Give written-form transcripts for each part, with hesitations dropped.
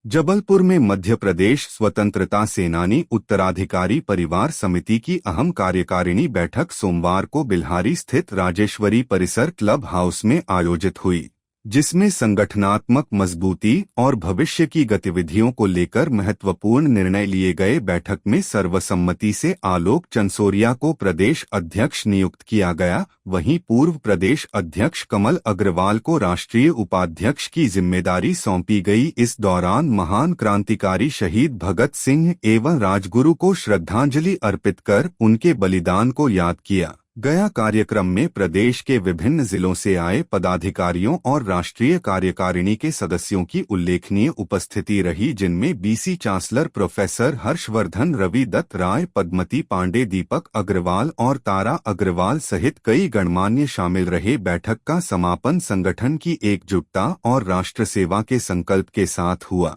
जबलपुर में मध्य प्रदेश स्वतंत्रता सेनानी उत्तराधिकारी परिवार समिति की अहम कार्यकारिणी बैठक सोमवार को बिल्हारी स्थित राजेश्वरी परिसर क्लब हाउस में आयोजित हुई, जिसमें संगठनात्मक मजबूती और भविष्य की गतिविधियों को लेकर महत्वपूर्ण निर्णय लिए गए। बैठक में सर्वसम्मति से आलोक चंसोरिया को प्रदेश अध्यक्ष नियुक्त किया गया। वहीं पूर्व प्रदेश अध्यक्ष कमल अग्रवाल को राष्ट्रीय उपाध्यक्ष की जिम्मेदारी सौंपी गई। इस दौरान महान क्रांतिकारी शहीद भगत सिंह एवं राजगुरु को श्रद्धांजलि अर्पित कर उनके बलिदान को याद किया गया। कार्यक्रम में प्रदेश के विभिन्न जिलों से आए पदाधिकारियों और राष्ट्रीय कार्यकारिणी के सदस्यों की उल्लेखनीय उपस्थिति रही, जिनमें VC chancellor professor Harshvardhan, Ravi Dutt Rai, Padmati Pandey, Deepak Agarwal और तारा अग्रवाल सहित कई गणमान्य शामिल रहे। बैठक का समापन संगठन की एकजुटता और राष्ट्र सेवा के संकल्प के साथ हुआ।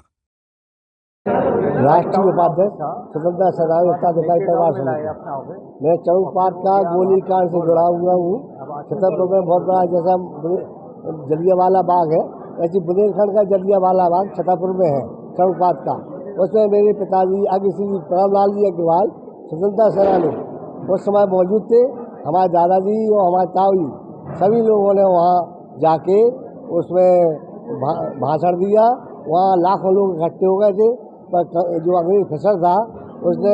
राष्ट्रीय उपाध्यक्ष स्वतंत्रता सेनानी उत्तराधिकारी परिवार समिति। मैं चौपाट का गोलीकांड से जुड़ा हुआ हूँ। छतरपुर में बहुत बड़ा जैसा जलियांवाला बाग है, ऐसी बुंदेलखंड का जलियांवाला बाग छतरपुर में है चौपाट का। उसमें मेरे पिताजी आगे श्री प्रेमलाल जी अग्रवाल स्वतंत्रता सेनानी उस समय मौजूद थे। हमारे दादाजी और हमारे ताऊ सभी लोगों ने वहाँ जाके उसमें भाषण दिया। वहाँ लाखों लोग इकट्ठे हो गए थे, पर जो अंग्रेज अफसर था उसने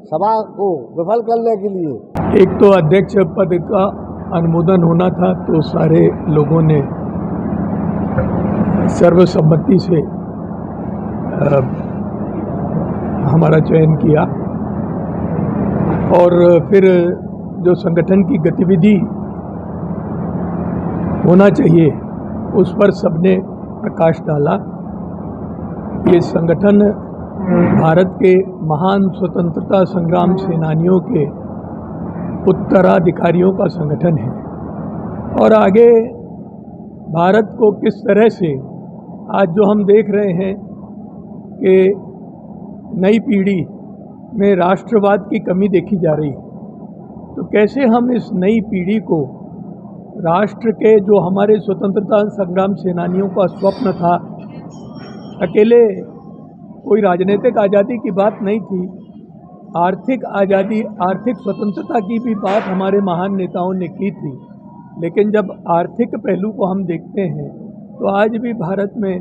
सभा को विफल करने के लिए एक तो अध्यक्ष पद का अनुमोदन होना था, तो सारे लोगों ने सर्वसम्मति से हमारा चयन किया और फिर जो संगठन की गतिविधि होना चाहिए उस पर सबने प्रकाश डाला। ये संगठन भारत के महान स्वतंत्रता संग्राम सेनानियों के उत्तराधिकारियों का संगठन है और आगे भारत को किस तरह से आज जो हम देख रहे हैं कि नई पीढ़ी में राष्ट्रवाद की कमी देखी जा रही है, तो कैसे हम इस नई पीढ़ी को राष्ट्र के जो हमारे स्वतंत्रता संग्राम सेनानियों का स्वप्न था, अकेले कोई राजनीतिक आज़ादी की बात नहीं थी, आर्थिक आज़ादी, आर्थिक स्वतंत्रता की भी बात हमारे महान नेताओं ने की थी। लेकिन जब आर्थिक पहलू को हम देखते हैं तो आज भी भारत में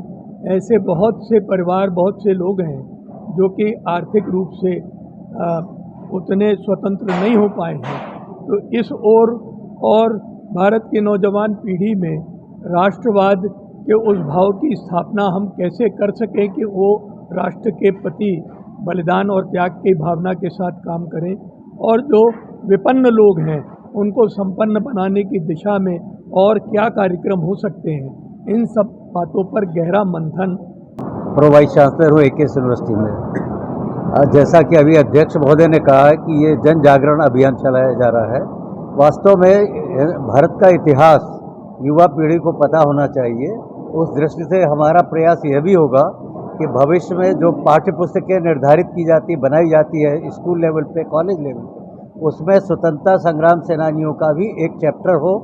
ऐसे बहुत से परिवार, बहुत से लोग हैं जो कि आर्थिक रूप से उतने स्वतंत्र नहीं हो पाए हैं। तो इस ओर और भारत की नौजवान पीढ़ी में राष्ट्रवाद के उस भाव की स्थापना हम कैसे कर सकें कि वो राष्ट्र के प्रति बलिदान और त्याग की भावना के साथ काम करें, और जो विपन्न लोग हैं उनको संपन्न बनाने की दिशा में और क्या कार्यक्रम हो सकते हैं, इन सब बातों पर गहरा मंथन। प्रो वाइस चांसलर हूँ एकेएस यूनिवर्सिटी में। जैसा कि अभी अध्यक्ष महोदय ने कहा है कि ये जन जागरण अभियान चलाया जा रहा है, वास्तव में भारत का इतिहास युवा पीढ़ी को पता होना चाहिए। उस दृष्टि से हमारा प्रयास यह भी होगा कि भविष्य में जो पाठ्य पुस्तकें निर्धारित की जाती, बनाई जाती है स्कूल लेवल पे, कॉलेज लेवल पे, उसमें स्वतंत्रता संग्राम सेनानियों का भी एक चैप्टर हो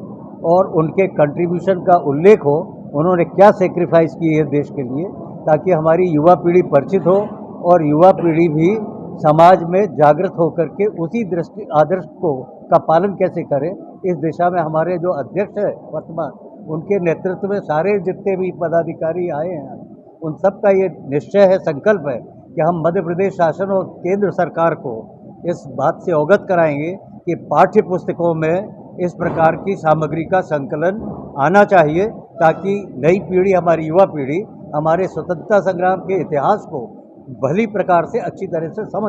और उनके कंट्रीब्यूशन का उल्लेख हो, उन्होंने क्या सेक्रीफाइस की है देश के लिए, ताकि हमारी युवा पीढ़ी परिचित हो और युवा पीढ़ी भी समाज में जागृत होकर के उसी दृष्टि आदर्श को का पालन कैसे करें। इस दिशा में हमारे जो अध्यक्ष है वर्तमान, उनके नेतृत्व में सारे जितने भी पदाधिकारी आए हैं, उन सब का ये निश्चय है, संकल्प है कि हम मध्य प्रदेश शासन और केंद्र सरकार को इस बात से अवगत कराएंगे कि पाठ्य पुस्तकों में इस प्रकार की सामग्री का संकलन आना चाहिए, ताकि नई पीढ़ी, हमारी युवा पीढ़ी, हमारे स्वतंत्रता संग्राम के इतिहास को भली प्रकार से अच्छी तरह से समझ